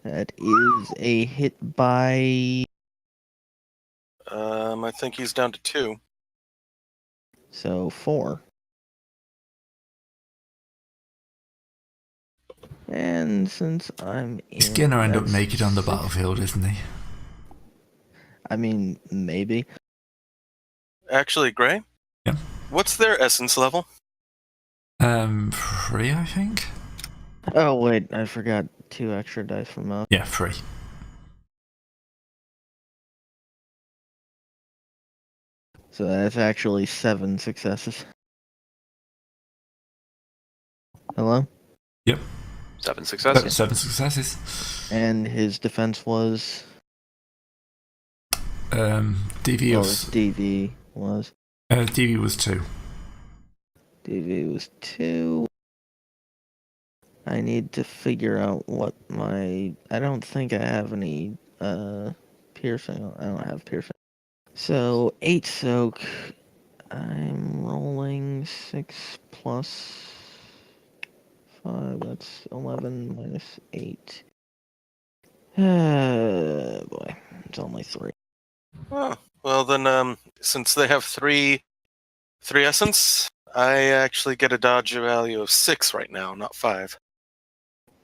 That is a hit by... I think he's down to 2. So 4. And since I'm in... He's gonna end up that's naked on the 6. battlefield, isn't he? I mean, maybe. Actually, Gray? Yeah. What's their essence level? 3, I think? Oh, wait, I forgot 2 extra dice from us. Yeah, 3. So that's actually 7 successes. Hello? Yep. 7 successes. 7 successes. And his defense was... DV Well, was... DV was... DV was 2. DV was 2. I need to figure out what my... I don't think I have any piercing. I don't have piercing. So 8 soak. I'm rolling 6 plus 5. That's 11 minus 8. Boy, it's only 3. Oh, well then, since they have 3 essence, I actually get a dodge value of 6 right now, not 5.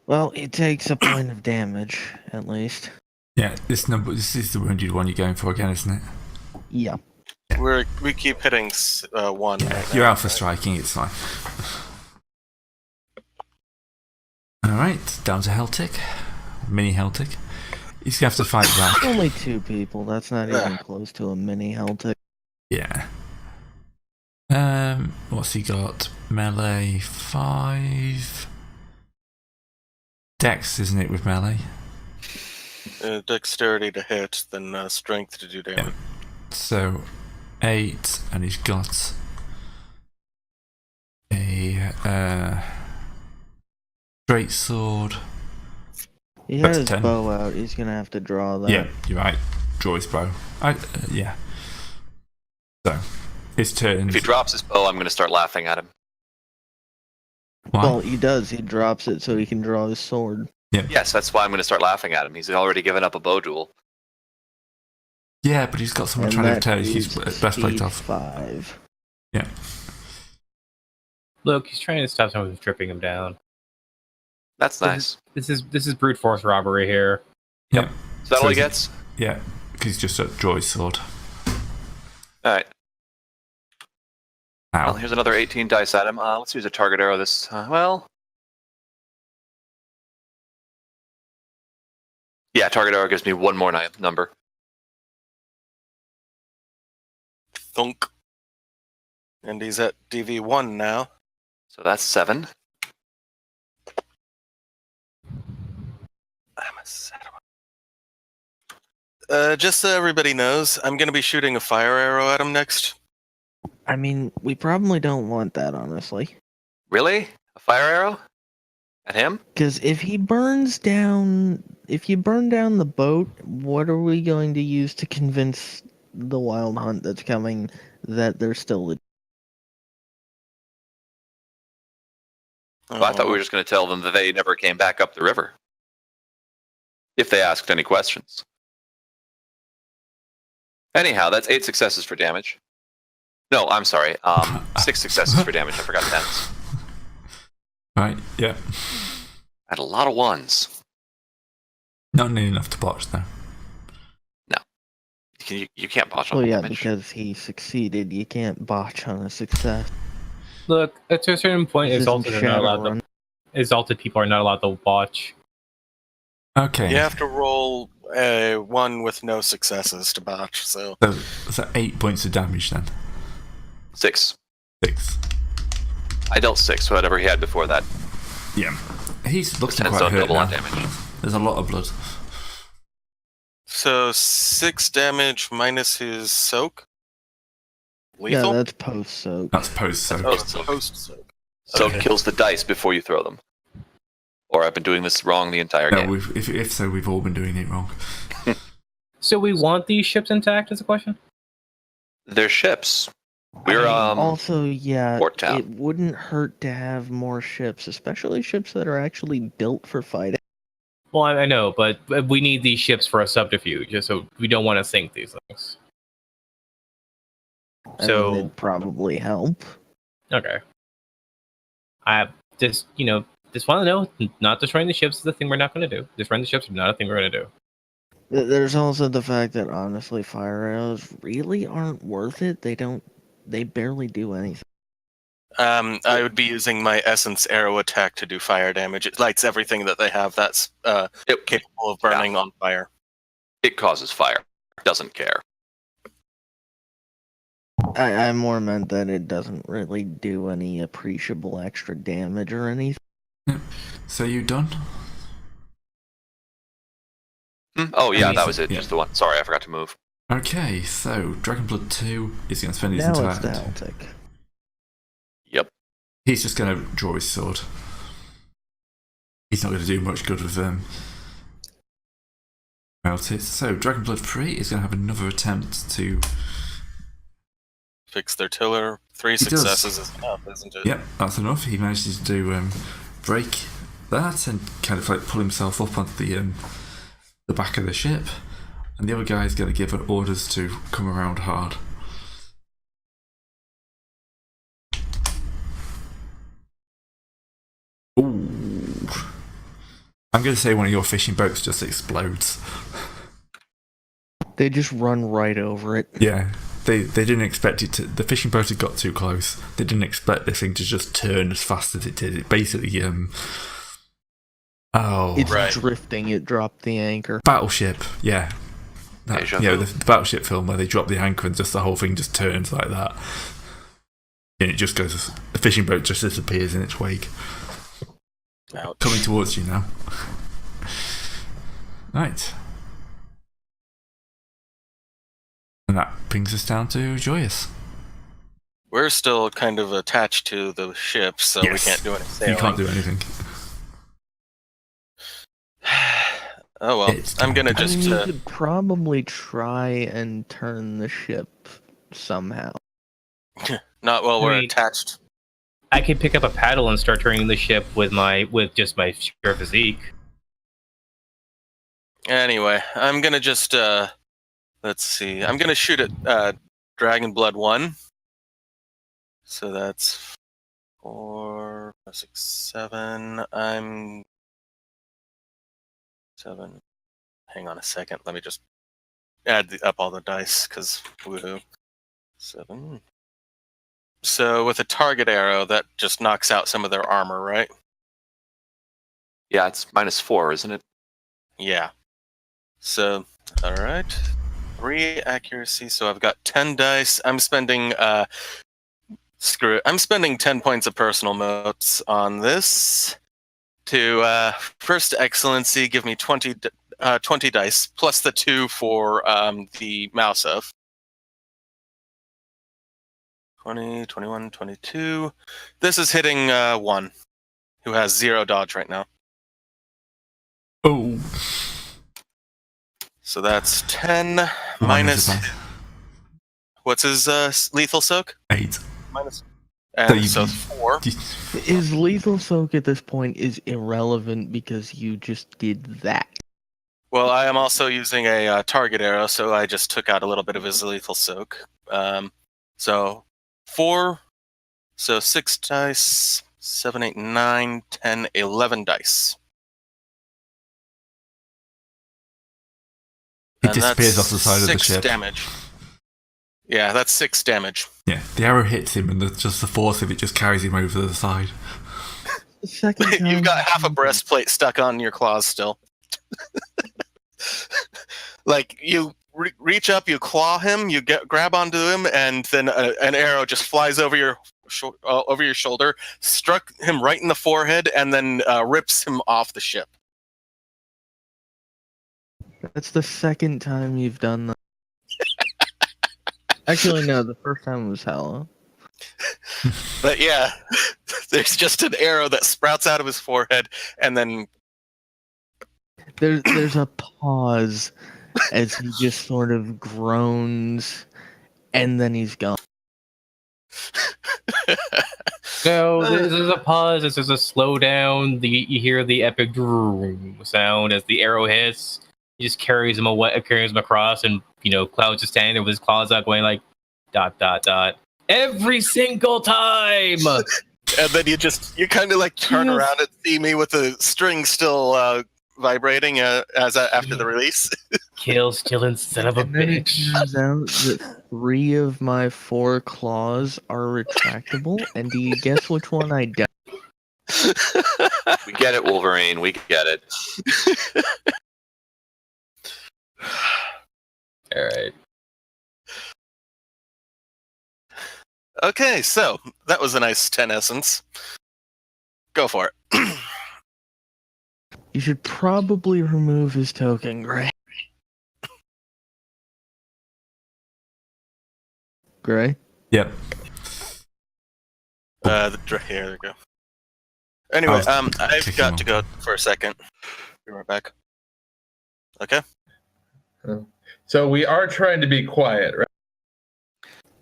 Well, it takes a point of damage, at least. Yeah, this is the wounded one you're going for again, isn't it? Yeah. We keep hitting 1. Yeah, right you're now, alpha striking, it's fine. Alright, down to Heltic. Mini Heltic. He's gonna have to fight back. Only 2 people. That's not even close to a mini Celtic. Yeah. What's he got? Melee 5. Dex, isn't it, with melee? Dexterity to hit, then strength to do damage. Yeah. So 8, and he's got a straight sword. He That's has his 10. bow out. He's gonna have to draw that. Yeah, you're right. Draw his bow. Yeah. So, his turn. If he drops his bow, I'm going to start laughing at him. Why? Well, he does. He drops it so he can draw his sword. Yeah. Yes, that's why I'm going to start laughing at him. He's already given up a bow duel. Yeah, but he's got someone And trying to that tear his is breastplate speed off. 5. Yeah. Look, he's trying to stop someone from stripping him down. That's nice. This is brute force robbery here. Yep. Is that all he gets? Yeah, because he's just a draw his sword. Alright. Ow. Well, here's another 18 dice at him. Let's use a target arrow this... Yeah, target arrow gives me 1 more number. Thunk. And he's at DV1 now. So that's 7. Just so everybody knows, I'm going to be shooting a fire arrow at him next. I mean, we probably don't want that, honestly. Really? A fire arrow? At him? Because if he burns down... If you burn down the boat, what are we going to use to convince the wild hunt that's coming that there's still... Well, I thought we were just going to tell them that they never came back up the river. If they asked any questions. Anyhow, that's 8 successes for damage. No, I'm sorry. 6 successes for damage. I forgot tens. Right, yeah. I had a lot of 1s. Not nearly enough to botch, though. No. You can't botch on Well, yeah, damage. because he succeeded. You can't botch on a success. Look, to a certain point, This isn't Exalted are not allowed Shadowrun. to. Exalted people are not allowed to watch. Okay. You have to roll a 1 with no successes to botch, so... So 8 points of damage then. 6. 6. I dealt 6, whatever he had before that. Yeah. He's looking Tens quite don't hurt double now. on damage. There's a lot of blood. So 6 damage minus his soak? Lethal? Yeah, that's post-soak. That's post-soak. Oh, it's post-soak. So Okay. it kills the dice before you throw them. Or I've been doing this wrong the entire No, game. if so, we've all been doing it wrong. So we want these ships intact, is the question? They're ships. We're Also, yeah, Port Town. it wouldn't hurt to have more ships, especially ships that are actually built for fighting. Well, I know, but we need these ships for a subterfuge, so we don't want to sink these things. I So mean, it'd probably help. okay, I just just want to know, not destroying the ships is the thing we're not going to do. Destroying the ships is not a thing we're going to do. There's also the fact that honestly, fire arrows really aren't worth it. They barely do anything. I would be using my essence arrow attack to do fire damage. It lights everything that they have that's capable of burning on fire. It causes fire. Doesn't care. I more meant that it doesn't really do any appreciable extra damage or anything. So you done? Oh yeah, And that was it. yeah. Just the one. Sorry, I forgot to move. Okay, so Dragonblood 2 is going to spend his Now entire... it's the Celtic. Yep. He's just going to draw his sword. He's not going to do much good with Melted. So Dragonblood 3 is going to have another attempt to... Fix their tiller. 3 successes is enough, isn't it? Yep, that's enough. He manages to do break that and kind of like pull himself up onto the back of the ship, and the other guy is going to give orders to come around hard. Ooh. I'm going to say one of your fishing boats just explodes. They just run right over it. Yeah, they didn't expect it to. The fishing boat had got too close. They didn't expect this thing to just turn as fast as it did. It basically It's right. drifting. It dropped the anchor. Battleship, yeah. Deja You know, vu. the Battleship film where they drop the anchor and just the whole thing just turns like that. And it just goes, the fishing boat just disappears in its wake. Ouch. Coming towards you now. Right. And that brings us down to Joyous. We're still kind of attached to the ship, so Yes. we can't do any sailing. You can't do anything. Oh well, It's I'm gonna time. I mean, just. you could probably try and turn the ship somehow. Not while we're I mean- attached. I could pick up a paddle and start turning the ship with just my sheer physique. Anyway, I'm gonna just. Let's see. I'm gonna shoot at Dragon Blood 1. So that's 4, 6, 7. I'm 7. Hang on a second. Let me just add up all the dice, because woohoo. 7. So with a target arrow, that just knocks out some of their armor, right? Yeah, it's -4, isn't it? Yeah. So, alright. 3 accuracy, so I've got 10 dice. I'm spending screw it. I'm spending 10 points of personal motes on this. To first excellency, give me 20 dice, plus the 2 for the mouse of. 20, 21, 22. This is hitting 1, who has 0 dodge right now. Oh. So that's 10 Minus minus. about What's his lethal soak? 8. Minus. So And you- so 4. His lethal soak at this point is irrelevant because you just did that. Well, I am also using a target arrow, so I just took out a little bit of his lethal soak. So 4. So 6 dice. 7, 8, 9, 10, 11 dice. It And disappears that's off the side of the 6 ship. damage. Yeah, that's 6 damage. Yeah, the arrow hits him, and just the force of it just carries him over the side. The second time You've got half a breastplate stuck on your claws still. Like, you reach up, you claw him, you grab onto him, and then an arrow just flies over your shoulder, struck him right in the forehead, and then rips him off the ship. That's the second time you've done that. Actually, no, the first time was Hella. But yeah, there's just an arrow that sprouts out of his forehead, and then There's a pause as he just sort of groans, and then he's gone. So this is a pause. This is a slowdown. You hear the epic sound as the arrow hits. He just carries him away, carries him across, and Cloud's just standing there with his claws out, going like, ... every single time. And then you kind of like turn Yes. around and see me with the string still vibrating after the release. Kill still son of a And then it bitch. turns out that 3 of my 4 claws are retractable, and do you guess which one I don't? We get it, Wolverine. We get it. All right. Okay, so that was a nice 10 essence. Go for it. You should probably remove his token, Gray. Gray? Yep. Here we go. Anyway, I've got to go for a second. Be right back. Okay. So we are trying to be quiet, right?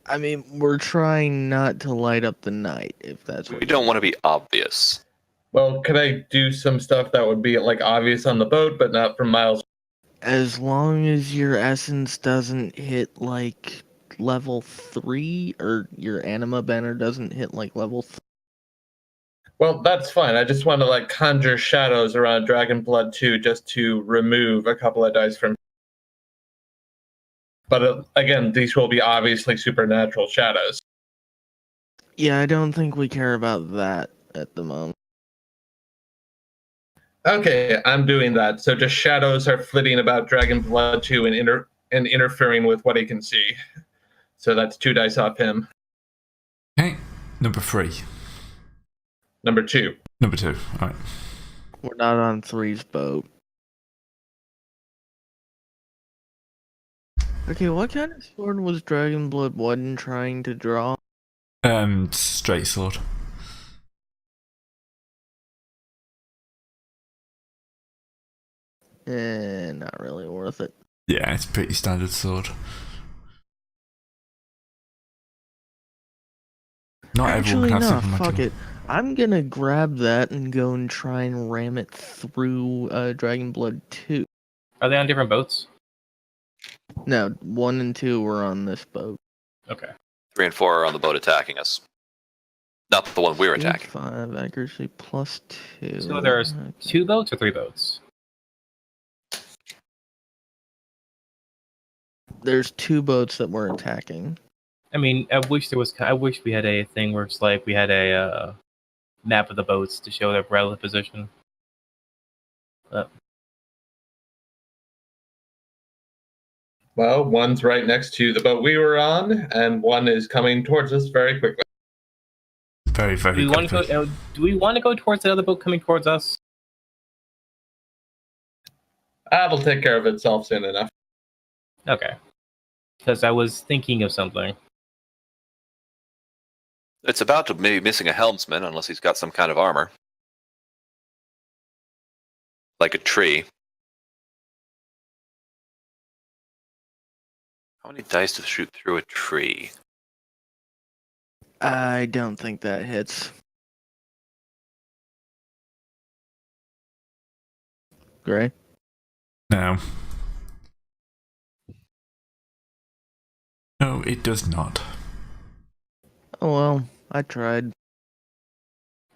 I mean, we're trying not to light up the night, if that's what We don't want to be obvious. Well, could I do some stuff that would be like obvious on the boat, but not from miles? As long as your essence doesn't hit like level 3, or your anima banner doesn't hit like level 3. Well, that's fine. I just want to like conjure shadows around Dragon Blood 2 just to remove a couple of dice from. But again, these will be obviously supernatural shadows. Yeah, I don't think we care about that at the moment. Okay, I'm doing that. So just shadows are flitting about Dragon Blood 2 and interfering with what he can see. So that's 2 dice off him. Okay. Number 3. Number 2. Number 2. All right. We're not on 3's boat. Okay, what kind of sword was Dragon Blood 1 trying to draw? Straight sword. Not really worth it. Yeah, it's a pretty standard sword. Not Actually, everyone no, can have fuck it. I'm gonna grab that and go and try and ram it through Dragon Blood 2. Are they on different boats? No, 1 and 2 were on this boat. Okay. 3 and 4 are on the boat attacking us. Not the one we're attacking. 5 accuracy plus 2. So there's Okay. 2 boats or 3 boats? There's 2 boats that we're attacking. I mean, I wish we had a thing where it's like we had a map of the boats to show their relative position. Well, one's right next to the boat we were on, and one is coming towards us very quickly. Very, very Do we want to quickly. go? Do we want to go towards the other boat coming towards us? That'll take care of itself soon enough. Okay. Because I was thinking of something. It's about to maybe missing a helmsman unless he's got some kind of armor. Like a tree. How many dice to shoot through a tree? I don't think that hits. Gray? No. No, it does not. Oh well, I tried.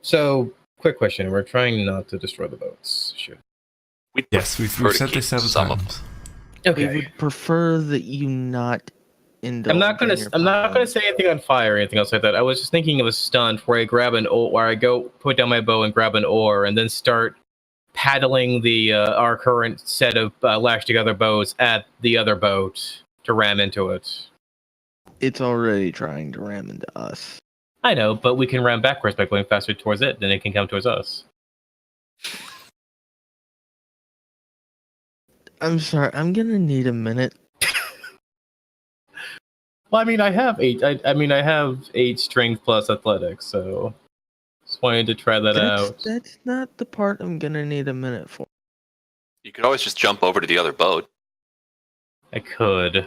So, quick question: we're trying not to destroy the boats. Shoot. Yes, we've said this several times. We would prefer that you not indulge. I'm not gonna say anything on fire or anything else like that. I was just thinking of a stunt where I grab an oar, where I go put down my bow and grab an oar, and then start paddling the our current set of lashed together boats at the other boat to ram into it. It's already trying to ram into us. I know, but we can ram backwards by going faster towards it, then it can come towards us. I'm sorry, I'm gonna need a minute. Well, I mean, I have 8. I have 8 strength plus athletics, so just wanted to try that out. That's not the part I'm gonna need a minute for. You could always just jump over to the other boat. I could.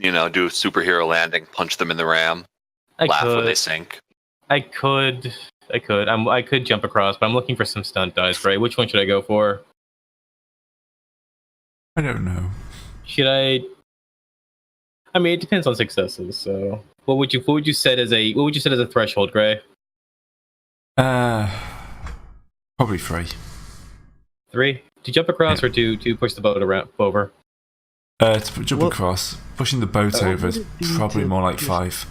You know, do a superhero landing, punch them in the ram, I laugh could. when they sink. I could jump across, but I'm looking for some stunt dice, right? Which one should I go for? I don't know. Should I? I mean, it depends on successes. So, what would you set as a threshold, Gray? Probably 3. 3 to jump across, or to push the boat around over? To jump What- across, pushing the boat over is probably more like 5.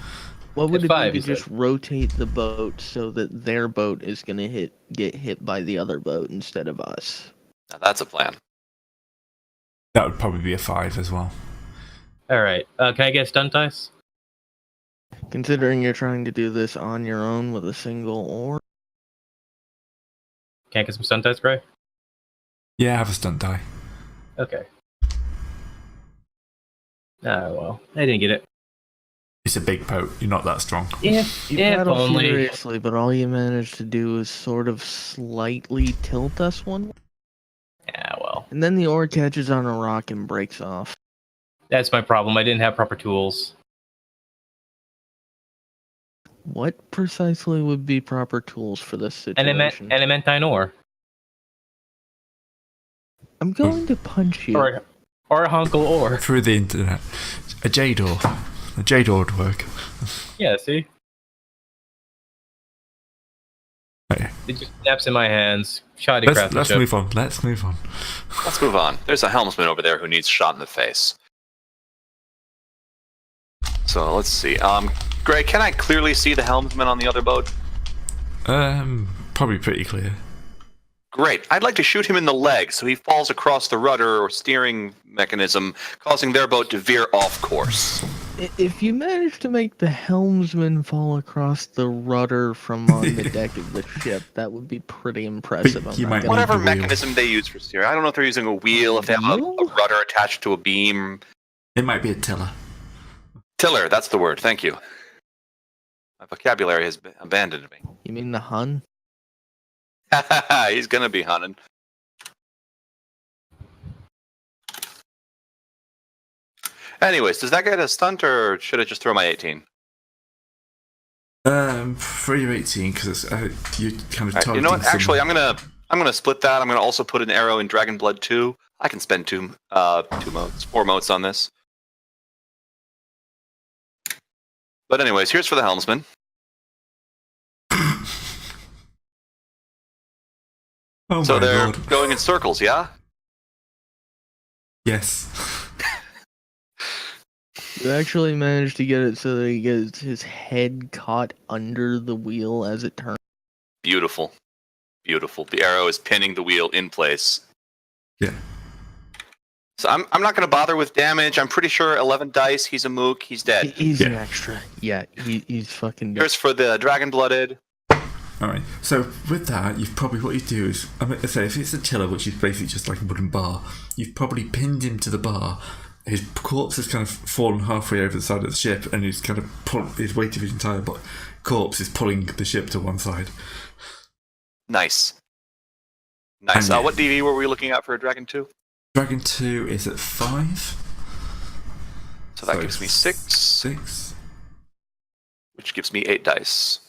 What would it Five, be you to just rotate the boat so that their boat is gonna get hit by the other boat instead of us? Now that's a plan. That would probably be a 5 as well. All right. Can I get stunt dice? Considering you're trying to do this on your own with a single oar. Can I get some stunt dice, Gray? Yeah, have a stunt die. Okay. Ah, well, I didn't get it. It's a big boat. You're not that strong. Yeah, You if paddle only. furiously, but all you managed to do is sort of slightly tilt us one way, Yeah, well, and then the oar catches on a rock and breaks off. that's my problem. I didn't have proper tools. What precisely would be proper tools for this situation? Adamantine ore. I'm going to punch you. Or a hunkle ore. Through the internet. A jade ore. A jade ore would work. Yeah, see? Okay. It just snaps in my hands. Shoddy Let's craftsmanship. move on. Let's move on. Let's move on. There's a helmsman over there who needs shot in the face. So let's see. Greg, can I clearly see the helmsman on the other boat? Probably pretty clear. Great. I'd like to shoot him in the leg so he falls across the rudder or steering mechanism, causing their boat to veer off course. If you manage to make the helmsman fall across the rudder from on the deck of the ship, that would be pretty impressive. But I'm you not might gonna- Whatever the wheel. mechanism they use for steering. I don't know if they're using a wheel, if they have a Wheel? rudder attached to a beam. It might be a tiller. Tiller, that's the word. Thank you. My vocabulary has abandoned me. You mean the Hun? He's gonna be hunting. Anyways, does that get a stunt, or should I just throw my 18? For your 18, because you kind of Right, targeting you know what? Actually, some- I'm gonna split that. I'm gonna also put an arrow in Dragon Blood 2. I can spend 4 motes on this. But anyways, here's for the helmsman. Oh So my they're god. going in circles, yeah? Yes. You actually managed to get it so that he gets his head caught under the wheel as it turns. Beautiful. Beautiful. The arrow is pinning the wheel in place. Yeah. So I'm not going to bother with damage. I'm pretty sure 11 dice, he's a mook, he's dead. He's an Yeah. extra. Yeah, he's fucking dead. Here's for the Dragon Blooded. Alright, so with that, what you do is, I say, if it's a tiller, which is basically just like a wooden bar, you've probably pinned him to the bar. His corpse has kind of fallen halfway over the side of the ship, and he's kind of his weight of his entire corpse is pulling the ship to one side. Nice. Nice. And- What DV were we looking at for a Dragon 2? Dragon 2 is at 5. So that gives me 6, 6. which gives me 8 dice.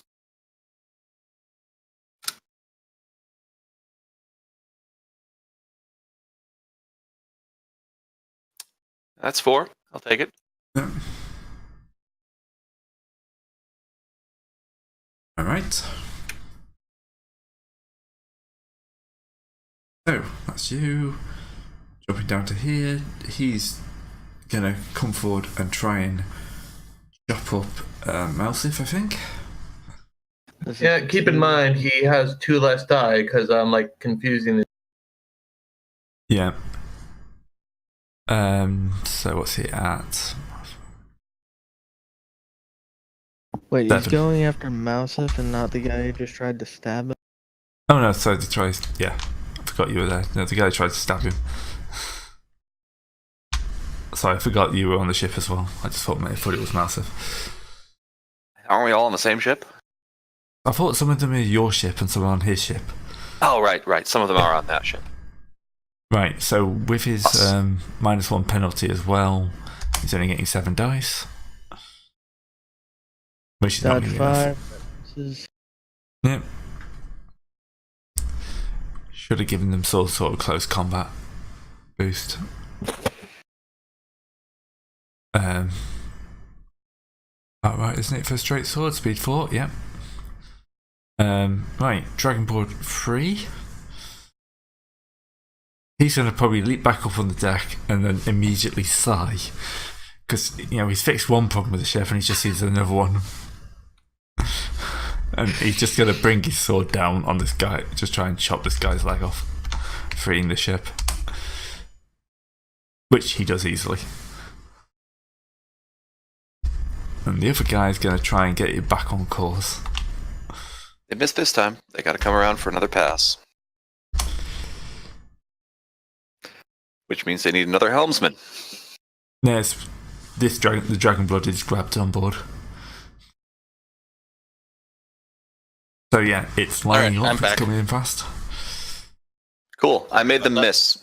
That's 4. I'll take it. Yeah. Alright. So, that's you. Jumping down to here. He's gonna come forward and try and chop up Malsif, I think. Yeah, keep in mind he has 2 less die because I'm like confusing. Yeah. So what's he at? Wait, he's 7. going after Mousef and not the guy who just tried to stab him? Oh no, sorry, yeah. I forgot you were there. No, the guy tried to stab him. Sorry, I forgot you were on the ship as well. I just thought it was Malsif. Aren't we all on the same ship? I thought some of them are your ship and some are on his ship. Oh, right. Some of them are on that ship. Right, so with his -1 penalty as well, he's only getting 7 dice. Which is not Dodge gonna be enough. 5. bonuses. Yep. Should have given them some sort of close combat boost. Alright, isn't it for straight sword? Speed 4, yep. Right, Dragonboard 3. He's going to probably leap back up on the deck and then immediately sigh. Because, he's fixed one problem with the ship and he just sees another one. And he's just going to bring his sword down on this guy, just try and chop this guy's leg off, freeing the ship. Which he does easily. And the other guy is going to try and get you back on course. They missed this time. They got to come around for another pass. Which means they need another helmsman. Yes, the Dragonblood is grabbed on board. So yeah, it's lining Alright, up, it's coming in fast. Cool. I made them miss.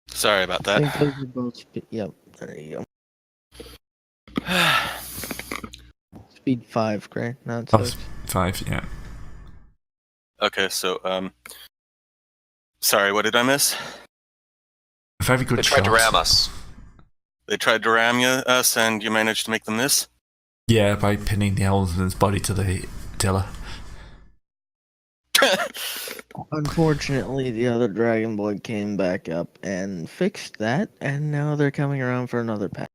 Sorry about I that. think those are both yep, there you go. Speed 5, Gray, not Oh, 6. 5, yeah. Okay, so sorry, what did I miss? A very good They shot. tried to ram us. They tried to ram us, and you managed to make them miss. Yeah, by pinning the helmsman's body to the tiller. Unfortunately, the other Dragonblood came back up and fixed that, and now they're coming around for another pass.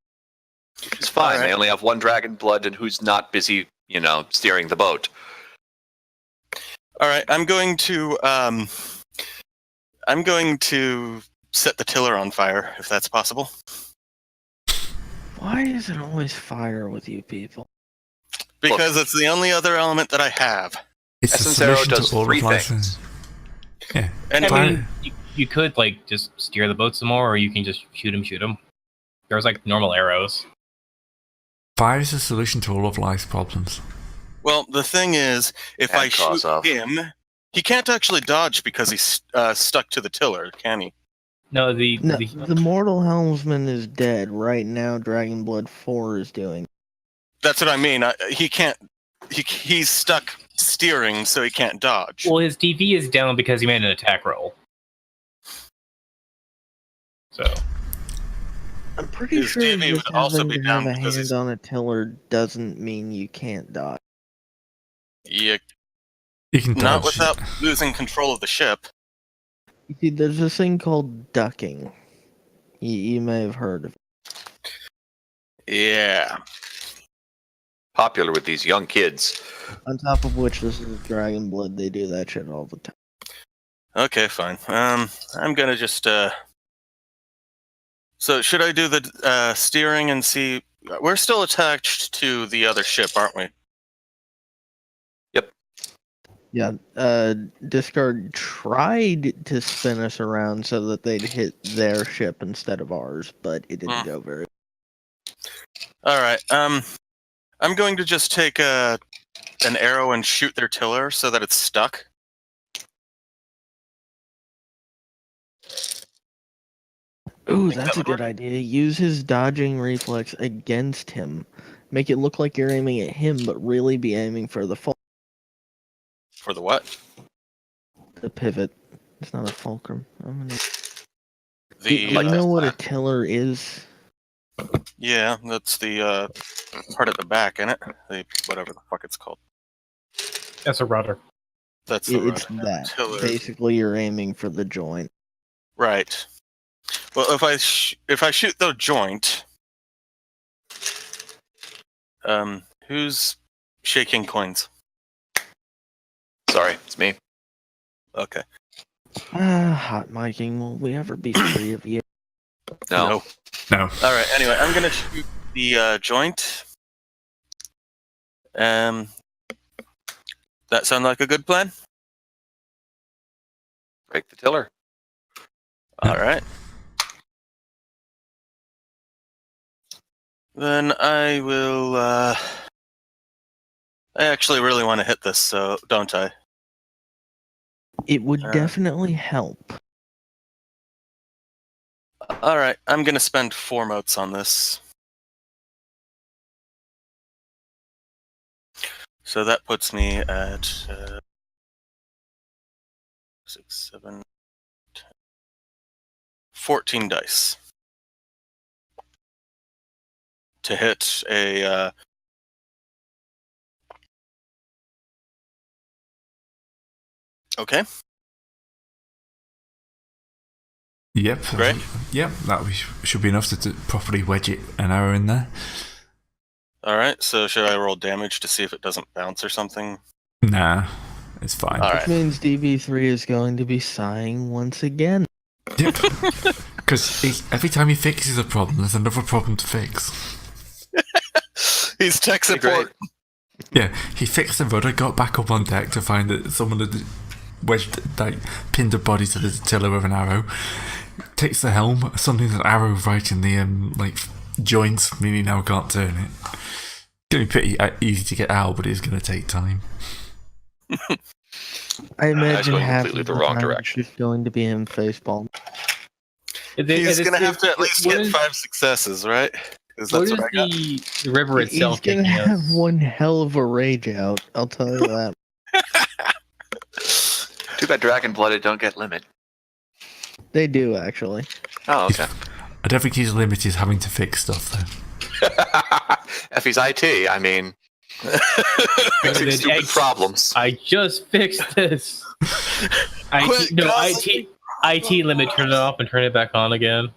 It's fine. All right. They only have one dragon blood and who's not busy, steering the boat. All right, I'm going to set the tiller on fire, if that's possible. Why is it always fire with you people? Because it's the only other element that I have. It's Essence the Arrow solution does to all 3 of life. things. Yeah. And I Fire. mean, you could just steer the boat some more, or you can just shoot him. There's normal arrows. Fire is the solution to all of life's problems. well, the thing is, if And I cause shoot of. him, he can't actually dodge because he's stuck to the tiller, can he? No, No, the Mortal Helmsman is dead. Right now, Dragonblood 4 is doing. That's what I mean. He can't. He's stuck steering, so he can't dodge. well, his DV is down because he made an attack roll. So I'm pretty His sure DV just would also having be to down have a because hand he's- on a tiller doesn't mean you can't dodge. Yeah, You can not dodge. without losing control of the ship. You see, there's this thing called ducking. You may have heard of it. Yeah. Popular with these young kids. On top of which, this is Dragonblood. They do that shit all the time. Okay, fine. I'm gonna just. So should I do the steering and see? We're still attached to the other ship, aren't we? Yeah, Discard tried to spin us around so that they'd hit their ship instead of ours, but it didn't go very. All right. I'm going to just take an arrow and shoot their tiller so that it's stuck. Ooh, Think that's that a good idea. Use his dodging reflex against him. Make it look like you're aiming at him, but really be aiming for the For the what? the pivot. It's not a fulcrum. The Do you know what a tiller is? yeah, that's the part at the back, isn't it? The whatever the fuck it's called. that's a rudder. That's the It's rudder. that. Tiller. Basically, you're aiming for the joint. Right. Well, if I shoot the joint, who's shaking coins? Sorry, it's me. Okay. Hot miking. Will we ever be free of you? No. No. All right. Anyway, I'm gonna shoot the joint. That sound like a good plan? Break the tiller. All right. Then I will. I actually really want to hit this, so don't I? It would definitely help. All right. I'm gonna spend 4 motes on this. So that puts me at 6, 7, 10, 14 dice to hit a. Okay. Yep. Great. Yep, should be enough to properly wedge an arrow in there. All right. So should I roll damage to see if it doesn't bounce or something? Nah, it's fine. All Which right. means DB3 is going to be sighing once again. Yep. Because every time he fixes a problem, there's another problem to fix. He's tech support. Yeah, he fixed the rudder, got back up on deck to find that someone had pinned a body to the tiller with an arrow. Takes the helm, suddenly an arrow right in the joints, meaning now can't turn it. It's going to be pretty easy to get out, but it's going to take time. I imagine going half completely of the the wrong time direction. It's just going to be him facepalm. He's going to have to at least get 5 successes, right? Because What that's is what I got. the river itself He's going to taking have us? one hell of a rage out, I'll tell you that. Too bad dragon blooded don't get limit. They do, actually. Oh, okay. I don't think his limit is having to fix stuff, though. If he's IT, I mean, fixing stupid problems. I just fixed this. Quick, IT limit, turn it off and turn it back on again.